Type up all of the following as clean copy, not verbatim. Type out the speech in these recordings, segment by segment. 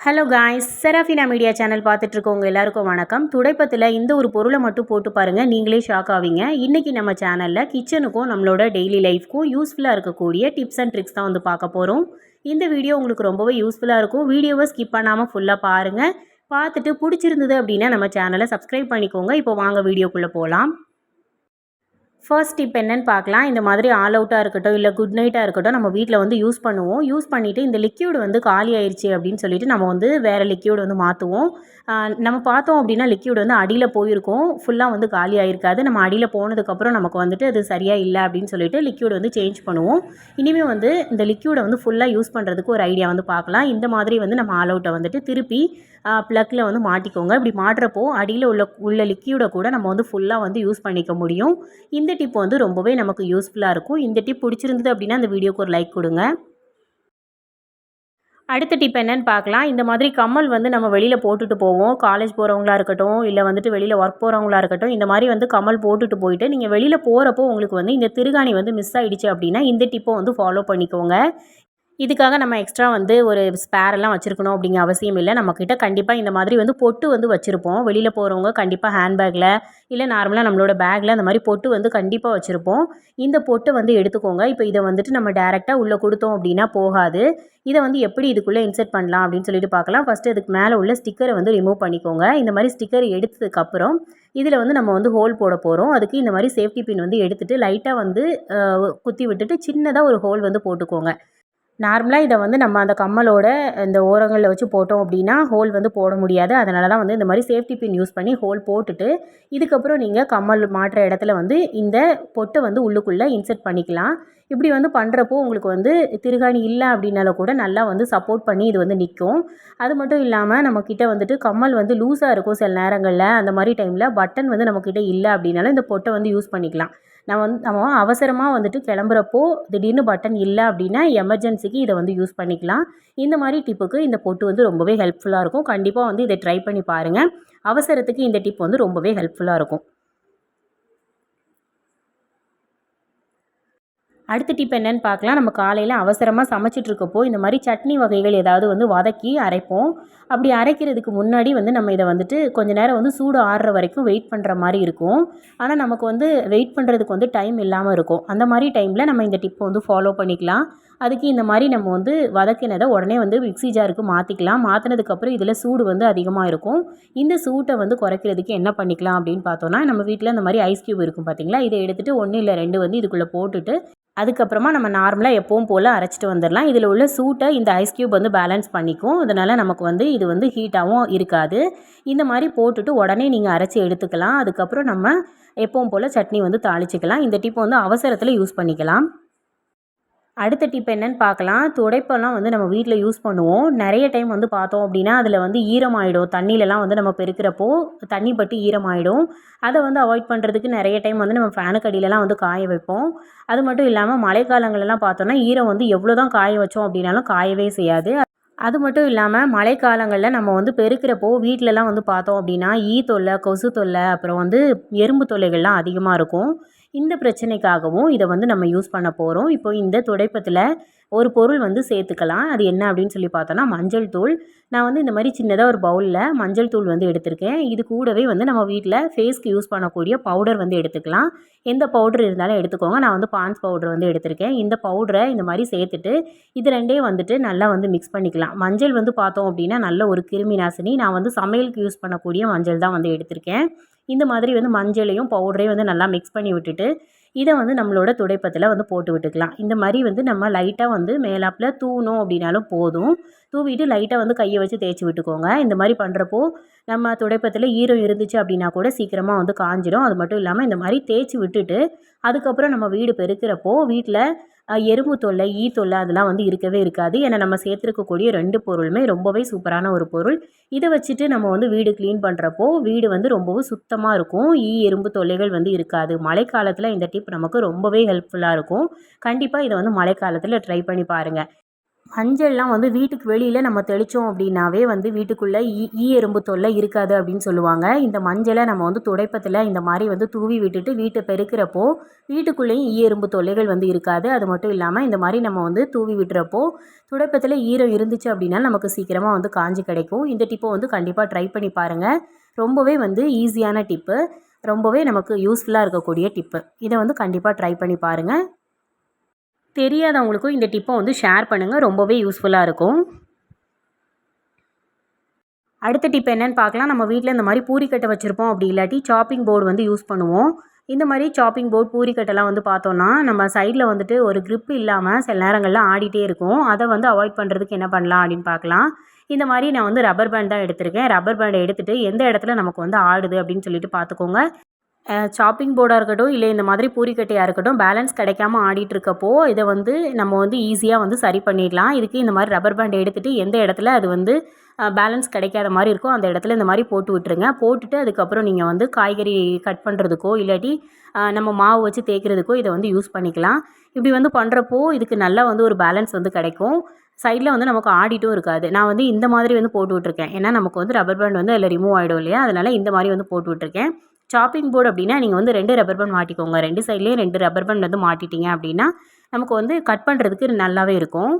Hello guys, Serafina media channel பார்த்துட்ருக்கவங்க எல்லாருக்கும் வணக்கம். துடைப்பத்தில் இந்த ஒரு பொருளை மட்டும் போட்டு பாருங்கள், நீங்களே ஷாக் ஆவீங்க. இன்றைக்கி நம்ம சேனலில் கிச்சனுக்கும் நம்மளோட டெய்லி லைஃப்க்கும் யூஸ்ஃபுல்லாக இருக்கக்கூடிய டிப்ஸ் அண்ட் ட்ரிக்ஸ் தான் வந்து பார்க்க போகிறோம். இந்த வீடியோ உங்களுக்கு ரொம்பவே யூஸ்ஃபுல்லாக இருக்கும். வீடியோவை ஸ்கிப் பண்ணாமல் ஃபுல்லாக பாருங்கள். பார்த்துட்டு பிடிச்சிருந்தது அப்படின்னா நம்ம சேனலை சப்ஸ்கிரைப் பண்ணிக்கோங்க. இப்போ வாங்க வீடியோக்குள்ளே போகலாம். ஃபர்ஸ்ட் டிப் என்னன்னு பார்க்கலாம். இந்த மாதிரி ஆல் அவுட்டாக இருக்கட்டும், இல்லை குட் நைட்டாக இருக்கட்டும், நம்ம வீட்டில் வந்து யூஸ் பண்ணுவோம். யூஸ் பண்ணிவிட்டு இந்த லிக்யூட் வந்து காலி ஆயிடுச்சு அப்படின்னு சொல்லிட்டு நம்ம வந்து வேறு லிக்யூட் வந்து மாற்றுவோம். நம்ம பார்த்தோம் அப்படின்னா லிக்யூட் வந்து அடியில் போயிருக்கும், ஃபுல்லாக வந்து காலி ஆகிருக்காது. நம்ம அடியில் போனதுக்கப்புறம் நமக்கு வந்துட்டு அது சரியாக இல்லை அப்படின்னு சொல்லிட்டு லிக்யூட் வந்து சேஞ்ச் பண்ணுவோம். இனிமேல் வந்து இந்த லிக்யூடை வந்து ஃபுல்லாக யூஸ் பண்ணுறதுக்கு ஒரு ஐடியா வந்து பார்க்கலாம். இந்த மாதிரி வந்து நம்ம ஆல் அவுட்டை வந்துட்டு திருப்பி ப்ளக்கில் வந்து மாட்டிக்கோங்க. இப்படி மாட்டுறப்போ அடியில் உள்ள லிக்யூடை கூட நம்ம வந்து ஃபுல்லாக வந்து யூஸ் பண்ணிக்க முடியும். இந்த டிப் வந்து ரொம்பவே நமக்கு யூஸ்ஃபுல்லாக இருக்கும். இந்த டிப் பிடிச்சிருந்தது அப்படின்னா அந்த வீடியோக்கு ஒரு லைக் கொடுங்க. அடுத்த டிப் என்னன்னு பார்க்கலாம். இந்த மாதிரி கம்மல் வந்து நம்ம வெளியில் போட்டுட்டு போவோம். காலேஜ் போகிறவங்களா இருக்கட்டும், இல்லை வந்துட்டு வெளியில் ஒர்க் போகிறவங்களா இருக்கட்டும், இந்த மாதிரி வந்து கம்மல் போட்டுட்டு போயிட்டு நீங்கள் வெளியில் போகிறப்போ உங்களுக்கு வந்து இந்த திருகாணி வந்து மிஸ் ஆகிடுச்சு அப்படின்னா இந்த டிப்பை வந்து ஃபாலோ பண்ணிக்கோங்க. இதுக்காக நம்ம எக்ஸ்ட்ரா வந்து ஒரு ஸ்பேரெல்லாம் வச்சுருக்கணும் அப்படிங்கிற அவசியம் இல்லை. நம்மக்கிட்ட கண்டிப்பாக இந்த மாதிரி வந்து பொட்டு வந்து வச்சுருப்போம். வெளியில் போகிறவங்க கண்டிப்பாக ஹேண்ட்பேக்கில் இல்லை நார்மலாக நம்மளோட பேக்கில் அந்த மாதிரி பொட்டு வந்து கண்டிப்பாக வச்சுருப்போம். இந்த பொட்டை வந்து எடுத்துக்கோங்க. இப்போ இதை வந்துட்டு நம்ம டேரெக்டாக உள்ளே கொடுத்தோம் அப்படின்னா போகாது. இதை வந்து எப்படி இதுக்குள்ளே இன்சர்ட் பண்ணலாம் அப்படின்னு சொல்லிட்டு பார்க்கலாம். ஃபஸ்ட்டு இதுக்கு மேலே உள்ள ஸ்டிக்கரை வந்து ரிமூவ் பண்ணிக்கோங்க. இந்த மாதிரி ஸ்டிக்கர் எடுத்ததுக்கப்புறம் இதில் வந்து நம்ம வந்து ஹோல் போட போகிறோம். அதுக்கு இந்த மாதிரி சேஃப்டி பின் வந்து எடுத்துகிட்டு லைட்டாக வந்து குத்தி விட்டுட்டு சின்னதாக ஒரு ஹோல் வந்து போட்டுக்கோங்க. நார்மலாக இதை வந்து நம்ம அந்த கம்மலோட இந்த ஓரங்களில் வச்சு போட்டோம் அப்படின்னா ஹோல் வந்து போட முடியாது. அதனால தான் வந்து இந்த மாதிரி சேஃப்டி பின் யூஸ் பண்ணி ஹோல் போட்டுட்டு இதுக்கப்புறம் நீங்கள் கம்மல் மாட்டுற இடத்துல வந்து இந்த பொட்டை வந்து உள்ளுக்குள்ளே இன்சர்ட் பண்ணிக்கலாம். இப்படி வந்து பண்ணுறப்போ உங்களுக்கு வந்து திருகாணி இல்லை அப்படின்னாலும் கூட நல்லா வந்து சப்போர்ட் பண்ணி இது வந்து நிற்கும். அது மட்டும் இல்லாமல் நம்மக்கிட்ட வந்துட்டு கம்மல் வந்து லூஸாக இருக்கும் சில நேரங்களில். அந்த மாதிரி டைமில் பட்டன் வந்து நம்மக்கிட்ட இல்லை அப்படின்னாலும் இந்த பொட்டை வந்து யூஸ் பண்ணிக்கலாம். நம்ம அவசரமாக வந்துட்டு கிளம்புறப்போ திடீர்னு பட்டன் இல்லை அப்படின்னா எமர்ஜென்சிக்கு இதை வந்து யூஸ் பண்ணிக்கலாம். இந்த மாதிரி டிப்புக்கு இந்த பொட்டு வந்து ரொம்பவே ஹெல்ப்ஃபுல்லாக இருக்கும். கண்டிப்பாக வந்து இதை ட்ரை பண்ணி பாருங்கள். அவசரத்துக்கு இந்த டிப் வந்து ரொம்பவே ஹெல்ப்ஃபுல்லாக இருக்கும். அடுத்த டிப் என்னன்னு பார்க்கலாம். நம்ம காலையில் அவசரமாக சமைச்சிட்ருக்கப்போ இந்த மாதிரி சட்னி வகைகள் ஏதாவது வந்து வதக்கி அரைப்போம். அப்படி அரைக்கிறதுக்கு முன்னாடி வந்து நம்ம இதை வந்துட்டு கொஞ்சம் நேரம் வந்து சூடு ஆறுற வரைக்கும் வெயிட் பண்ணுற மாதிரி இருக்கும். ஆனால் நமக்கு வந்து வெயிட் பண்ணுறதுக்கு வந்து டைம் இல்லாமல் இருக்கும். அந்த மாதிரி டைமில் நம்ம இந்த டிப்பை வந்து ஃபாலோ பண்ணிக்கலாம். அதுக்கு இந்த மாதிரி நம்ம வந்து வதக்கினதை உடனே வந்து மிக்ஸி ஜாருக்கு மாற்றிக்கலாம். மாற்றினதுக்கப்புறம் இதில் சூடு வந்து அதிகமாக இருக்கும். இந்த சூட்டை வந்து குறைக்கிறதுக்கு என்ன பண்ணிக்கலாம் அப்படின்னு பார்த்தோன்னா, நம்ம வீட்டில் இந்த மாதிரி ஐஸ் க்யூப் இருக்கும் பார்த்தீங்களா, இதை எடுத்துகிட்டு 1 இல்லை 2 வந்து இதுக்குள்ளே போட்டுட்டு அதுக்கப்புறமா நம்ம நார்மலாக எப்பவும் போல் அரைச்சிட்டு வந்துடலாம். இதில் உள்ள சூட்டை இந்த ஐஸ் க்யூப் வந்து பேலன்ஸ் பண்ணிக்கும். அதனால் நமக்கு வந்து இது வந்து ஹீட்டாகவும் இருக்காது. இந்த மாதிரி போட்டுட்டு உடனே நீங்கள் அரைச்சி எடுத்துக்கலாம். அதுக்கப்புறம் நம்ம எப்பவும் போல் சட்னி வந்து தாளிச்சிக்கலாம். இந்த டிப் வந்து அவசரத்தில் யூஸ் பண்ணிக்கலாம். அடுத்த டிப் என்னன்னு பார்க்கலாம். துடைப்பெல்லாம் வந்து நம்ம வீட்டில் யூஸ் பண்ணுவோம். நிறைய டைம் வந்து பார்த்தோம் அப்படின்னா அதில் வந்து ஈரமாயிடும். தண்ணியிலலாம் வந்து நம்ம பெருக்கிறப்போ தண்ணி பட்டு ஈரமாயிடும். அதை வந்து அவாய்ட் பண்ணுறதுக்கு நிறைய டைம் வந்து நம்ம ஃபேனுக்கு அடியிலலாம் வந்து காய வைப்போம். அது மட்டும் இல்லாமல் மழைக்காலங்கள்லாம் பார்த்தோன்னா ஈரம் வந்து எவ்வளோ தான் காய வச்சோம் அப்படின்னாலும் காயவே செய்யாது. அது மட்டும் இல்லாமல் மழைக்காலங்களில் நம்ம வந்து பெருக்கிறப்போ வீட்டிலலாம் வந்து பார்த்தோம் அப்படின்னா தொல்லை, கொசு தொல்லை, அப்புறம் வந்து எறும்பு தொல்லைகள்லாம் அதிகமாக இருக்கும். இந்த பிரச்சனைக்காகவும் இதை வந்து நம்ம யூஸ் பண்ண போகிறோம். இப்போ இந்த துடைப்பத்தில் ஒரு பொருள் வந்து சேர்த்துக்கலாம். அது என்ன அப்படின்னு சொல்லி பார்த்தோன்னா மஞ்சள் தூள். நான் வந்து இந்த மாதிரி சின்னதாக ஒரு பவுலில் மஞ்சள் தூள் வந்து எடுத்திருக்கேன். இது கூடவே வந்து நம்ம வீட்டில் ஃபேஸ்க்கு யூஸ் பண்ணக்கூடிய பவுடர் வந்து எடுத்துக்கலாம். எந்த பவுடர் இருந்தாலும் எடுத்துக்கோங்க. நான் வந்து பான்ஸ் பவுடர் வந்து எடுத்திருக்கேன். இந்த பவுடரை இந்த மாதிரி சேர்த்துட்டு இது ரெண்டையும் வந்துட்டு நல்லா வந்து மிக்ஸ் பண்ணிக்கலாம். மஞ்சள் வந்து பார்த்தோம் அப்படின்னா நல்ல ஒரு கிருமி நாசினி. நான் வந்து சமையலுக்கு யூஸ் பண்ணக்கூடிய மஞ்சள் தான் வந்து எடுத்திருக்கேன். இந்த மாதிரி வந்து மஞ்சளையும் பவுடரையும் வந்து நல்லா மிக்ஸ் பண்ணி விட்டுட்டு இதை வந்து நம்மளோட துடைப்பத்தில் வந்து போட்டு விட்டுக்கலாம். இந்த மாதிரி வந்து நம்ம லைட்டாக வந்து மேலாப்பில் தூவணும் அப்படின்னாலும் போதும். தூவிட்டு லைட்டாக வந்து கையை வச்சு தேய்ச்சி விட்டுக்கோங்க. இந்த மாதிரி பண்ணுறப்போ நம்ம துடைப்பத்தில் ஈரம் இருந்துச்சு அப்படின்னா கூட சீக்கிரமாக வந்து காஞ்சிடும். அது மட்டும் இல்லாமல் இந்த மாதிரி தேய்ச்சி விட்டுட்டு அதுக்கப்புறம் நம்ம வீடு பெருக்கிறப்போ வீட்டில் எறும்பு தொல்லை, தொல்லை அதெல்லாம் வந்து இருக்கவே இருக்காது. ஏன்னா நம்ம சேர்த்துருக்கக்கூடிய 2 பொருளுமே ரொம்பவே சூப்பரான ஒரு பொருள். இதை வச்சுட்டு நம்ம வந்து வீடு க்ளீன் பண்ணுறப்போ வீடு வந்து ரொம்பவும் சுத்தமாக இருக்கும். எறும்பு தொல்லைகள் வந்து இருக்காது. மழைக்காலத்தில் இந்த டிப் நமக்கு ரொம்பவே ஹெல்ப்ஃபுல்லாக இருக்கும். கண்டிப்பாக இதை வந்து மழைக்காலத்தில் ட்ரை பண்ணி பாருங்கள். மஞ்சள்லாம் வந்து வீட்டுக்கு வெளியில் நம்ம தெளித்தோம் அப்படின்னாவே வந்து வீட்டுக்குள்ளே ஈ எறும்பு தொல்லை இருக்காது அப்படின்னு சொல்லுவாங்க. இந்த மஞ்சளை நம்ம வந்து துடைப்பத்தில் இந்த மாதிரி வந்து தூவி விட்டுட்டு வீட்டை பெருக்கிறப்போ வீட்டுக்குள்ளேயும் ஈ எறும்பு தொல்லைகள் வந்து இருக்காது. அது மட்டும் இல்லாமல் இந்த மாதிரி நம்ம வந்து தூவி விட்டுறப்போ துடைப்பத்தில் ஈரம் இருந்துச்சு அப்படின்னா நமக்கு சீக்கிரமாக வந்து காஞ்சி கிடைக்கும். இந்த டிப்பை வந்து கண்டிப்பாக ட்ரை பண்ணி பாருங்கள். ரொம்பவே வந்து ஈஸியான டிப்பு, ரொம்பவே நமக்கு யூஸ்ஃபுல்லாக இருக்கக்கூடிய டிப்பு. இதை வந்து கண்டிப்பாக ட்ரை பண்ணி பாருங்கள். தெரியாதவங்களுக்கும் இந்த டிப்பை வந்து ஷேர் பண்ணுங்கள், ரொம்பவே யூஸ்ஃபுல்லாக இருக்கும். அடுத்த டிப் என்னென்னு பார்க்கலாம். நம்ம வீட்டில் இந்த மாதிரி பூரிக்கட்டை வச்சுருப்போம், அப்படி இல்லாட்டி சாப்பிங் போர்டு வந்து யூஸ் பண்ணுவோம். இந்த மாதிரி சாப்பிங் போர்டு பூரிக்கட்டைலாம் வந்து பார்த்தோன்னா நம்ம சைடில் வந்துட்டு ஒரு க்ரிப் இல்லாமல் சில நேரங்களில் ஆடிட்டே இருக்கும். அதை வந்து அவாய்ட் பண்ணுறதுக்கு என்ன பண்ணலாம் அப்படின்னு பார்க்கலாம். இந்த மாதிரி நான் வந்து ரப்பர் பேண்ட் தான் எடுத்திருக்கேன். ரப்பர் பேண்டை எடுத்துகிட்டு எந்த இடத்துல நமக்கு வந்து ஆடுது அப்படின்னு சொல்லிட்டு பார்த்துக்கோங்க. சாப்பிங் போர்டாக இருக்கட்டும், இல்லை இந்த மாதிரி பூரிக்கட்டையாக இருக்கட்டும், பேலன்ஸ் கிடைக்காம ஆடிட்டுருக்கப்போ இதை வந்து நம்ம வந்து ஈஸியாக வந்து சரி பண்ணிடலாம். இதுக்கு இந்த மாதிரி ரப்பர் பேண்ட் எடுத்துகிட்டு எந்த இடத்துல அது வந்து பேலன்ஸ் கிடைக்காத மாதிரி இருக்கும் அந்த இடத்துல இந்த மாதிரி போட்டு விட்டுருங்க. போட்டுட்டு அதுக்கப்புறம் நீங்கள் வந்து காய்கறி கட் பண்ணுறதுக்கோ இல்லாட்டி நம்ம மாவு வச்சு தேய்க்கிறதுக்கோ இதை வந்து யூஸ் பண்ணிக்கலாம். இப்படி வந்து பண்ணுறப்போ இதுக்கு நல்லா வந்து ஒரு பேலன்ஸ் வந்து கிடைக்கும். சைடில் வந்து நமக்கு ஆடிட்டும் இருக்காது. நான் வந்து இந்த மாதிரி வந்து போட்டு விட்ருக்கேன். ஏன்னா நமக்கு வந்து ரப்பர் பேண்ட் வந்து அதில் ரிமூவ் ஆகிடும் இல்லையா, அதனால் இந்த மாதிரி வந்து போட்டு விட்ருக்கேன். சாப்பிங் போர்டு அப்படின்னா நீங்கள் வந்து 2 ரப்பர் பேண்ட் மாட்டிக்கோங்க. 2 சைட்லேயும் 2 ரப்பர் பேண்ட் வந்து மாட்டிட்டீங்க அப்படின்னா நமக்கு வந்து கட் பண்ணுறதுக்கு நல்லாவே இருக்கும்.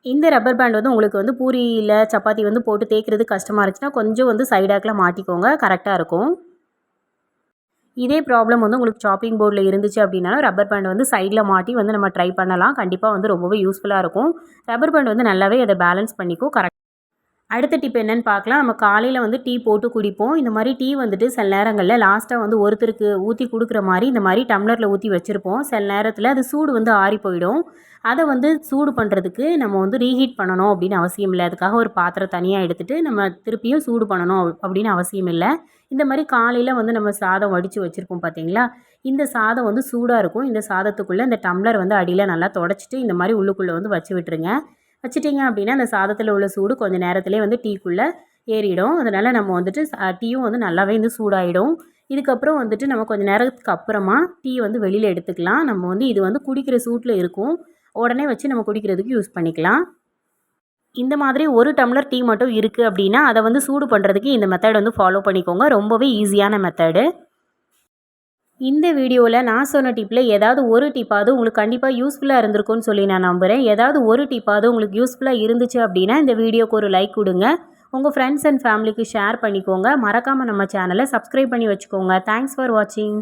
இந்த ரப்பர் பேண்ட் வந்து உங்களுக்கு வந்து பூரி இல்லை சப்பாத்தி வந்து போட்டு தேய்க்கிறது கஷ்டமாக இருந்துச்சுன்னா கொஞ்சம் வந்து சைடாக்கில் மாட்டிக்கோங்க, கரெக்டாக இருக்கும். இதே ப்ராப்ளம் வந்து உங்களுக்கு சாப்பிங் போர்டில் இருந்துச்சு அப்படின்னாலும் ரப்பர் பேண்ட் வந்து சைடில் மாட்டி வந்து நம்ம ட்ரை பண்ணலாம். கண்டிப்பாக வந்து ரொம்பவே யூஸ்ஃபுல்லாக இருக்கும். ரப்பர் பேண்ட் வந்து நல்லாவே அதை பேலன்ஸ் பண்ணிக்கும். அடுத்த டிப் என்னென்னு பார்க்கலாம். நம்ம காலையில் வந்து டீ போட்டு குடிப்போம். இந்த மாதிரி டீ வந்துட்டு சில நேரங்களில் லாஸ்ட்டாக வந்து ஒருத்தருக்கு ஊற்றி கொடுக்குற மாதிரி இந்த மாதிரி டம்ளரில் ஊற்றி வச்சுருப்போம். சில நேரத்தில் அது சூடு வந்து ஆறி போயிடும். அதை வந்து சூடு பண்ணுறதுக்கு நம்ம வந்து ரீஹீட் பண்ணணும் அப்படின்னு அவசியம் இல்லை. அதுக்காக ஒரு பாத்திரம் தனியாக எடுத்துகிட்டு நம்ம திருப்பியும் சூடு பண்ணணும் அப்படின்னு அவசியம் இல்லை. இந்த மாதிரி காலையில் வந்து நம்ம சாதம் வடித்து வச்சுருப்போம் பார்த்தீங்களா, இந்த சாதம் வந்து சூடாக இருக்கும். இந்த சாதத்துக்குள்ளே இந்த டம்ளர் வந்து அடியில் நல்லா தொடச்சிட்டு இந்த மாதிரி உள்ளுக்குள்ளே வந்து வச்சு விட்டுருங்க. வச்சிட்டிங்க அப்படின்னா அந்த சாதத்தில் உள்ள சூடு கொஞ்சம் நேரத்திலே வந்து டீக்குள்ளே ஏறிடும். அதனால் நம்ம வந்துட்டு டீயும் வந்து நல்லாவே வந்து சூடாகிடும். இதுக்கப்புறம் வந்துட்டு நம்ம கொஞ்சம் நேரத்துக்கு அப்புறமா டீ வந்து வெளியில் எடுத்துக்கலாம். நம்ம வந்து இது வந்து குடிக்கிற சூட்டில் இருக்கும், உடனே வச்சு நம்ம குடிக்கிறதுக்கு யூஸ் பண்ணிக்கலாம். இந்த மாதிரி ஒரு டம்ளர் டீ மட்டும் இருக்குது அப்படின்னா அதை வந்து சூடு பண்ணுறதுக்கு இந்த மெத்தட் வந்து ஃபாலோ பண்ணிக்கோங்க. ரொம்பவே ஈஸியான மெத்தடு. இந்த வீடியோவில் நான் சொன்ன டிப்பில் ஏதாவது ஒரு டிப்பாவது உங்களுக்கு கண்டிப்பாக யூஸ்ஃபுல்லாக இருந்திருக்கும்னு சொல்லி நான் நம்புகிறேன். ஏதாவது ஒரு டிப்பாவது உங்களுக்கு யூஸ்ஃபுல்லாக இருந்துச்சு அப்படின்னா இந்த வீடியோக்கு ஒரு லைக் கொடுங்க. உங்கள் ஃப்ரெண்ட்ஸ் அண்ட் ஃபேமிலிக்கு ஷேர் பண்ணிக்கோங்க. மறக்காமல் நம்ம சேனலை சப்ஸ்கிரைப் பண்ணி வச்சுக்கோங்க. தேங்க்ஸ் ஃபார் வாட்சிங்.